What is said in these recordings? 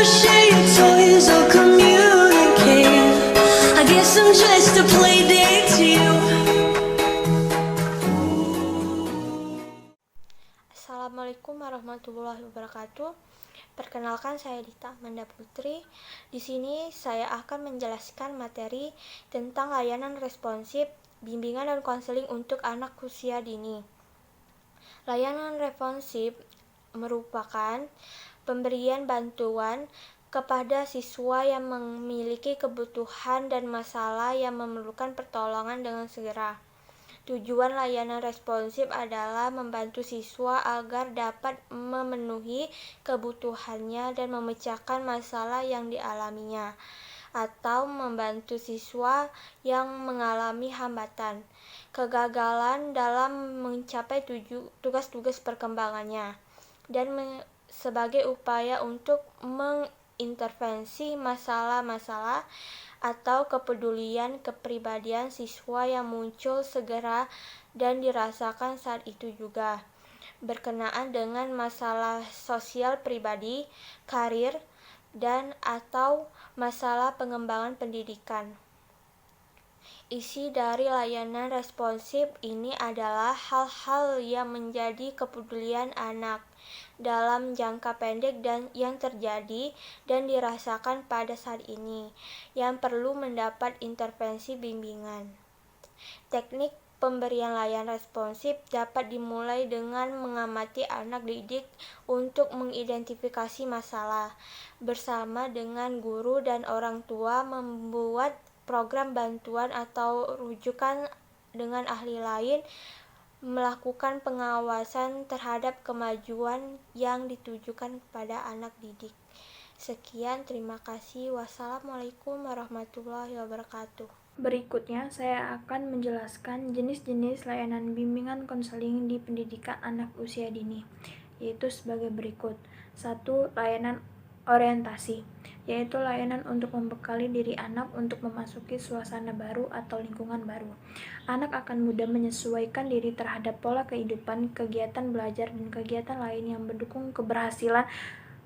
wanna share your toys or communicate. I guess I'm just a play date to you. Assalamualaikum warahmatullahi wabarakatuh. Perkenalkan, saya Dita Amanda Putri. Di sini saya akan menjelaskan materi tentang layanan responsif, bimbingan dan konseling untuk anak usia dini. Layanan responsif merupakan pemberian bantuan kepada siswa yang memiliki kebutuhan dan masalah yang memerlukan pertolongan dengan segera. Tujuan layanan responsif adalah membantu siswa agar dapat memenuhi kebutuhannya dan memecahkan masalah yang dialaminya, atau membantu siswa yang mengalami hambatan, kegagalan dalam mencapai tugas-tugas perkembangannya, dan sebagai upaya untuk mengintervensi masalah-masalah atau kepedulian kepribadian siswa yang muncul segera dan dirasakan saat itu juga, berkenaan dengan masalah sosial pribadi, karir, dan atau masalah pengembangan pendidikan. Isi dari layanan responsif ini adalah hal-hal yang menjadi kepedulian anak dalam jangka pendek dan yang terjadi dan dirasakan pada saat ini, yang perlu mendapat intervensi bimbingan. Teknik pemberian layanan responsif dapat dimulai dengan mengamati anak didik untuk mengidentifikasi masalah, bersama dengan guru dan orang tua membuat program bantuan atau rujukan dengan ahli lain, melakukan pengawasan terhadap kemajuan yang ditujukan kepada anak didik. Sekian, terima kasih. Wassalamualaikum warahmatullahi wabarakatuh. Berikutnya, saya akan menjelaskan jenis-jenis layanan bimbingan konseling di pendidikan anak usia dini, yaitu sebagai berikut. 1. Layanan orientasi, yaitu layanan untuk membekali diri anak untuk memasuki suasana baru atau lingkungan baru. Anak akan mudah menyesuaikan diri terhadap pola kehidupan, kegiatan belajar, dan kegiatan lain yang mendukung keberhasilan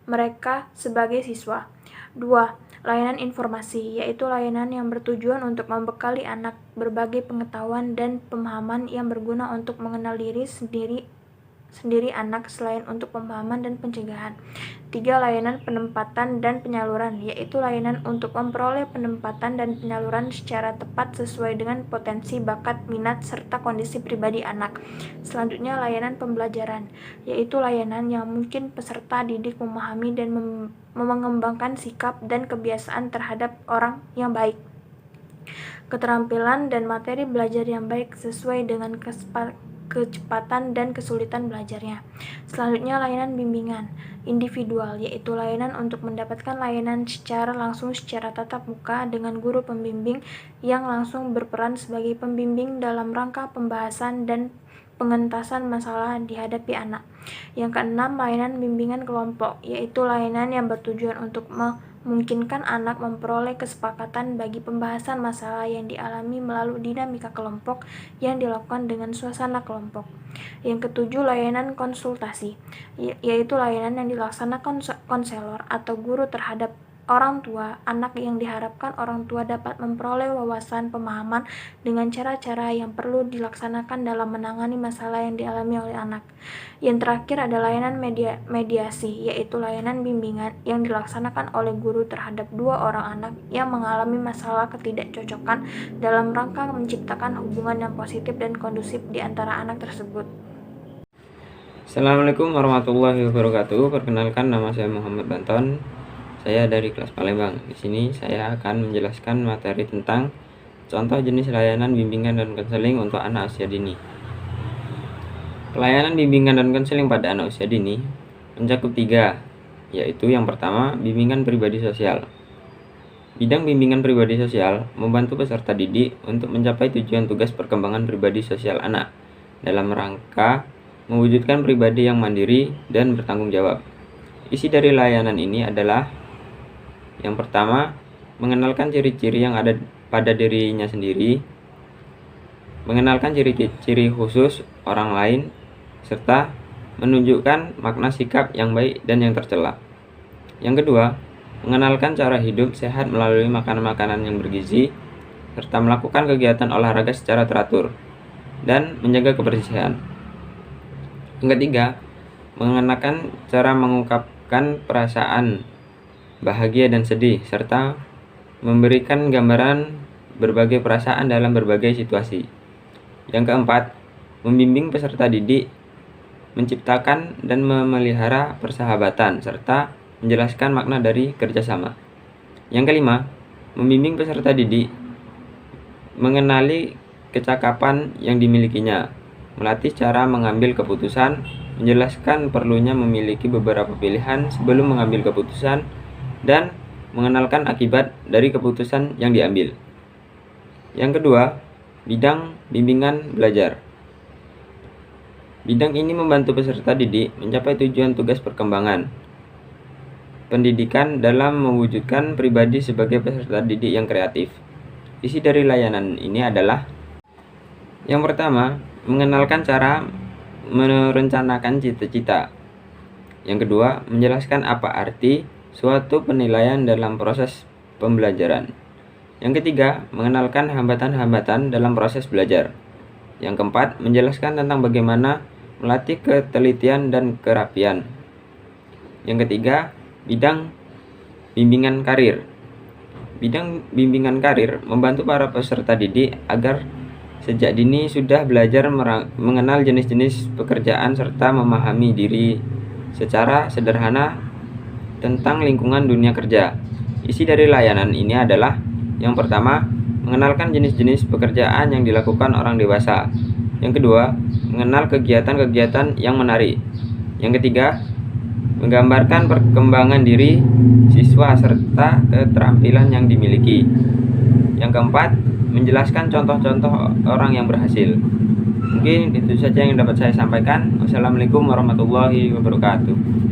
mereka sebagai siswa. 2. Layanan informasi, yaitu layanan yang bertujuan untuk membekali anak berbagai pengetahuan dan pemahaman yang berguna untuk mengenal diri sendiri anak selain untuk pemahaman dan pencegahan. 3. Layanan penempatan dan penyaluran, yaitu layanan untuk memperoleh penempatan dan penyaluran secara tepat sesuai dengan potensi, bakat, minat, serta kondisi pribadi anak. Selanjutnya, layanan pembelajaran, yaitu layanan yang mungkin peserta didik memahami dan mengembangkan sikap dan kebiasaan terhadap orang yang baik, keterampilan dan materi belajar yang baik sesuai dengan kecepatan dan kesulitan belajarnya. Selanjutnya, layanan bimbingan individual, yaitu layanan untuk mendapatkan layanan secara langsung secara tatap muka dengan guru pembimbing yang langsung berperan sebagai pembimbing dalam rangka pembahasan dan pengentasan masalah dihadapi anak. Yang keenam, layanan bimbingan kelompok, yaitu layanan yang bertujuan untuk memungkinkan anak memperoleh kesepakatan bagi pembahasan masalah yang dialami melalui dinamika kelompok yang dilakukan dengan suasana kelompok. Yang ketujuh, layanan konsultasi, yaitu layanan yang dilaksanakan konselor atau guru terhadap orang tua anak yang diharapkan orang tua dapat memperoleh wawasan pemahaman dengan cara-cara yang perlu dilaksanakan dalam menangani masalah yang dialami oleh anak. Yang terakhir ada layanan mediasi, yaitu layanan bimbingan yang dilaksanakan oleh guru terhadap dua orang anak yang mengalami masalah ketidakcocokan dalam rangka menciptakan hubungan yang positif dan kondusif di antara anak tersebut. Assalamualaikum warahmatullahi wabarakatuh. Perkenalkan, nama saya Muhammad Banton. Saya dari kelas Palembang. Di sini saya akan menjelaskan materi tentang contoh jenis layanan bimbingan dan konseling untuk anak usia dini. Pelayanan bimbingan dan konseling pada anak usia dini mencakup 3, yaitu yang pertama, bimbingan pribadi sosial. Bidang bimbingan pribadi sosial membantu peserta didik untuk mencapai tujuan tugas perkembangan pribadi sosial anak dalam rangka mewujudkan pribadi yang mandiri dan bertanggung jawab. Isi dari layanan ini adalah yang pertama, mengenalkan ciri-ciri yang ada pada dirinya sendiri, mengenalkan ciri-ciri khusus orang lain, serta menunjukkan makna sikap yang baik dan yang tercela. Yang kedua, mengenalkan cara hidup sehat melalui makanan-makanan yang bergizi, serta melakukan kegiatan olahraga secara teratur, dan menjaga kebersihan. Yang ketiga, mengenakan cara mengungkapkan perasaan bahagia dan sedih, serta memberikan gambaran berbagai perasaan dalam berbagai situasi. Yang keempat, membimbing peserta didik menciptakan dan memelihara persahabatan, serta menjelaskan makna dari kerjasama. Yang kelima, membimbing peserta didik mengenali kecakapan yang dimilikinya, melatih cara mengambil keputusan, menjelaskan perlunya memiliki beberapa pilihan sebelum mengambil keputusan, dan mengenalkan akibat dari keputusan yang diambil. Yang kedua, bidang bimbingan belajar. Bidang ini membantu peserta didik mencapai tujuan tugas perkembangan pendidikan dalam mewujudkan pribadi sebagai peserta didik yang kreatif. Isi dari layanan ini adalah: yang pertama, mengenalkan cara merencanakan cita-cita. Yang kedua, menjelaskan apa arti suatu penilaian dalam proses pembelajaran. Yang ketiga, mengenalkan hambatan-hambatan dalam proses belajar. Yang keempat, menjelaskan tentang bagaimana melatih ketelitian dan kerapian. Yang ketiga, bidang bimbingan karir. Bidang bimbingan karir membantu para peserta didik agar sejak dini sudah belajar mengenal jenis-jenis pekerjaan serta memahami diri secara sederhana tentang lingkungan dunia kerja. Isi dari layanan ini adalah: yang pertama, mengenalkan jenis-jenis pekerjaan yang dilakukan orang dewasa. Yang kedua, mengenal kegiatan-kegiatan yang menarik. Yang ketiga, menggambarkan perkembangan diri siswa serta keterampilan yang dimiliki. Yang keempat, menjelaskan contoh-contoh orang yang berhasil. Mungkin itu saja yang dapat saya sampaikan. Wassalamualaikum warahmatullahi wabarakatuh.